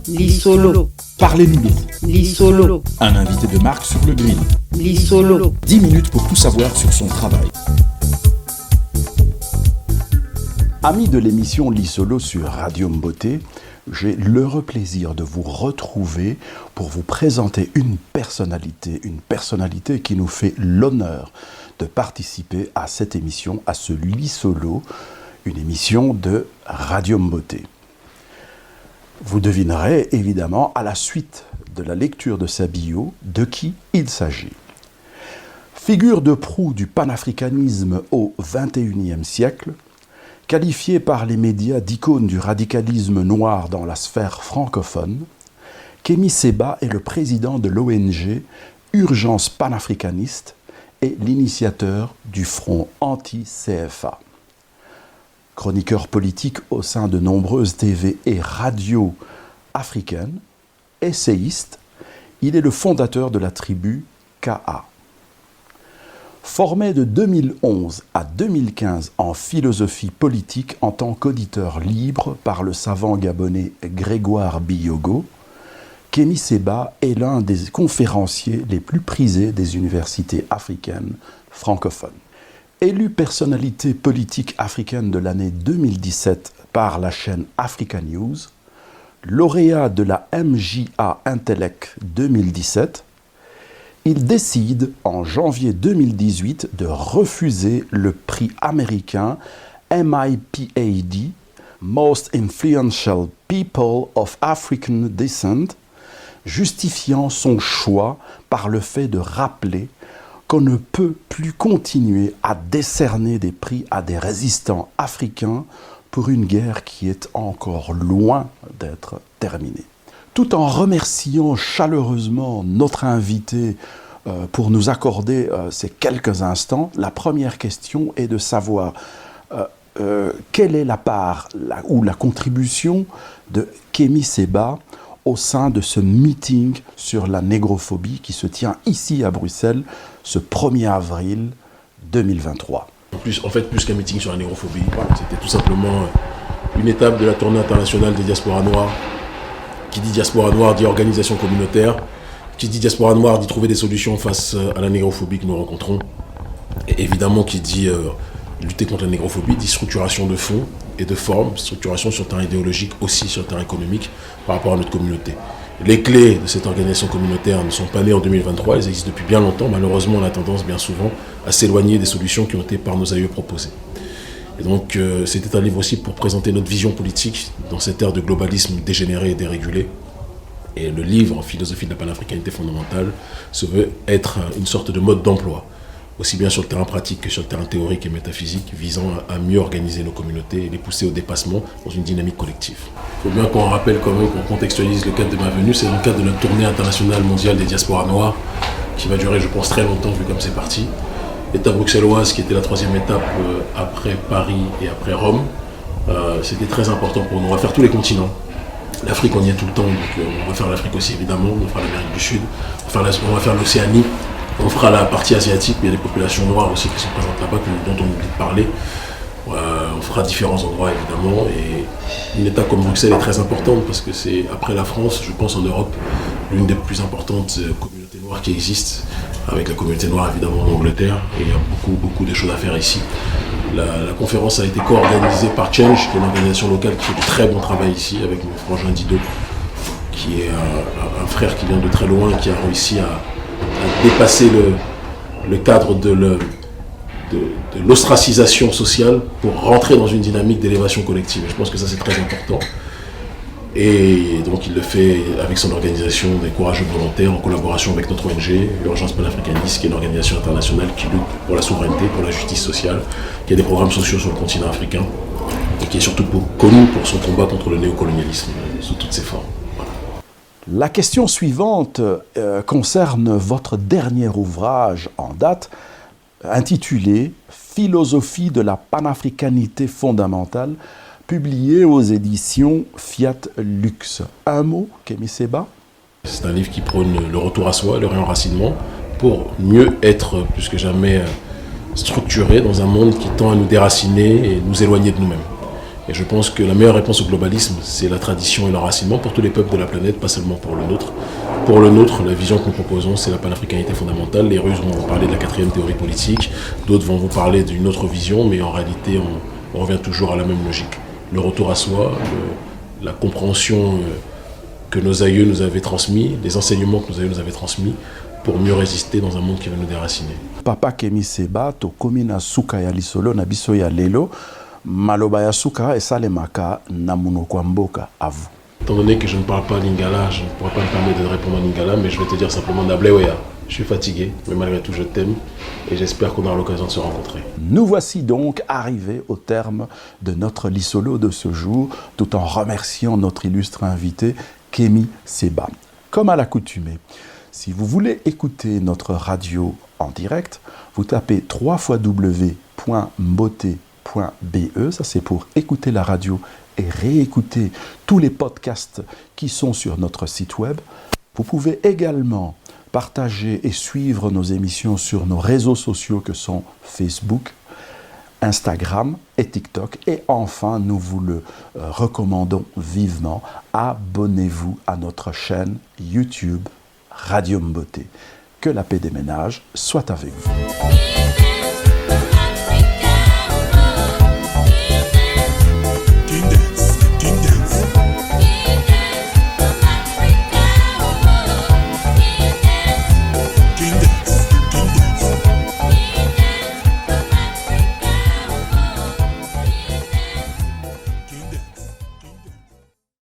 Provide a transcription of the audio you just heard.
Lisolo. Parlez-nous de vous. Lisolo. Un invité de marque sur le grill. Lisolo. 10 minutes pour tout savoir sur son travail. Amis de l'émission Lisolo sur Radio Mboté, j'ai l'heureux plaisir de vous retrouver pour vous présenter une personnalité qui nous fait l'honneur de participer à cette émission, à ce Lisolo, une émission de Radio Mboté. Vous devinerez évidemment à la suite de la lecture de sa bio de qui il s'agit. Figure de proue du panafricanisme au XXIe siècle, qualifié par les médias d'icône du radicalisme noir dans la sphère francophone, Kémy Séba est le président de l'ONG Urgence panafricaniste et l'initiateur du Front anti-CFA. Chroniqueur politique au sein de nombreuses TV et radios africaines, essayiste, il est le fondateur de la tribu KA. Formé de 2011 à 2015 en philosophie politique en tant qu'auditeur libre par le savant gabonais Grégoire Biyogo, Kémy Séba est l'un des conférenciers les plus prisés des universités africaines francophones. Élu personnalité politique africaine de l'année 2017 par la chaîne Africa News, lauréat de la MJA Intellect 2017, il décide en janvier 2018 de refuser le prix américain MIPAD, Most Influential People of African Descent, justifiant son choix par le fait de rappeler qu'on ne peut plus continuer à décerner des prix à des résistants africains pour une guerre qui est encore loin d'être terminée. Tout en remerciant chaleureusement notre invité pour nous accorder ces quelques instants, la première question est de savoir quelle est la part ou la contribution de Kémy Séba au sein de ce meeting sur la négrophobie qui se tient ici à Bruxelles ce 1er avril 2023. Plus qu'un meeting sur la négrophobie, c'était tout simplement une étape de la tournée internationale des diasporas noires. Qui dit diaspora noire dit organisation communautaire. Qui dit diaspora noire dit trouver des solutions face à la négrophobie que nous rencontrons. Et évidemment, qui dit lutter contre la négrophobie dit structuration de fond et de forme, structuration sur le terrain idéologique, aussi sur le terrain économique par rapport à notre communauté. Les clés de cette organisation communautaire ne sont pas nées en 2023, elles existent depuis bien longtemps. Malheureusement, on a tendance bien souvent à s'éloigner des solutions qui ont été par nos aïeux proposées. Et donc, c'était un livre aussi pour présenter notre vision politique dans cette ère de globalisme dégénéré et dérégulé. Et le livre, Philosophie de la panafricanité fondamentale, se veut être une sorte de mode d'emploi, aussi bien sur le terrain pratique que sur le terrain théorique et métaphysique, visant à mieux organiser nos communautés et les pousser au dépassement dans une dynamique collective. Il faut bien qu'on rappelle quand même, qu'on contextualise le cadre de ma venue. C'est dans le cadre de notre tournée internationale mondiale des diasporas noires, qui va durer, je pense, très longtemps, vu comme c'est parti. L'étape bruxelloise, qui était la 3e étape après Paris et après Rome, c'était très important pour nous. On va faire tous les continents. L'Afrique, on y est tout le temps, donc on va faire l'Afrique aussi, évidemment. On fera l'Amérique du Sud, on va faire l'Océanie. On fera la partie asiatique, mais il y a des populations noires aussi qui sont présentes là-bas, dont on oublie de parler. On fera différents endroits, évidemment. Et une étape comme Bruxelles est très importante parce que c'est, après la France, je pense en Europe, l'une des plus importantes communautés noires qui existent, avec la communauté noire, évidemment, en Angleterre. Et il y a beaucoup de choses à faire ici. La conférence a été co-organisée par Change, qui est une organisation locale qui fait du très bon travail ici, avec mon frangin Dido, qui est un frère qui vient de très loin, qui a réussi à dépasser le cadre de l'ostracisation sociale pour rentrer dans une dynamique d'élévation collective. Et je pense que ça, c'est très important. Et donc, il le fait avec son organisation des courageux volontaires, en collaboration avec notre ONG, Urgence panafricaniste, qui est une organisation internationale qui lutte pour la souveraineté, pour la justice sociale, qui a des programmes sociaux sur le continent africain, et qui est surtout connu pour son combat contre le néocolonialisme sous toutes ses formes. La question suivante concerne votre dernier ouvrage en date, intitulé « Philosophie de la panafricanité fondamentale », publié aux éditions Fiat Lux. Un mot, Kémy Séba ? C'est un livre qui prône le retour à soi, le réenracinement, pour mieux être plus que jamais structuré dans un monde qui tend à nous déraciner et nous éloigner de nous-mêmes. Et je pense que la meilleure réponse au globalisme, c'est la tradition et l'enracinement pour tous les peuples de la planète, pas seulement pour le nôtre. Pour le nôtre, la vision que nous proposons, c'est la panafricanité fondamentale. Les Russes vont vous parler de la 4e théorie politique, d'autres vont vous parler d'une autre vision, mais en réalité, on revient toujours à la même logique. Le retour à soi, la compréhension que nos aïeux nous avaient transmis, les enseignements que nos aïeux nous avaient transmis, pour mieux résister dans un monde qui va nous déraciner. Papa Kémi Séba, tokomi na suka ya lisolo na biso ya lelo, maloba ya suka esalemaka na munoko ya mboka. À vous. Étant donné que je ne parle pas lingala, je ne pourrais pas me permettre de répondre en lingala, mais je vais te dire simplement Nableweya. Je suis fatigué, mais malgré tout je t'aime et j'espère qu'on aura l'occasion de se rencontrer. Nous voici donc arrivés au terme de notre Lissolo de ce jour, tout en remerciant notre illustre invité, Kémi Séba. Comme à l'accoutumée, si vous voulez écouter notre radio en direct, vous tapez www.mbote.be, ça c'est pour écouter la radio et réécouter tous les podcasts qui sont sur notre site web. Vous pouvez également partager et suivre nos émissions sur nos réseaux sociaux que sont Facebook, Instagram et TikTok. Et enfin, nous vous le recommandons vivement, abonnez-vous à notre chaîne YouTube Radio Mbote. Que la paix des ménages soit avec vous.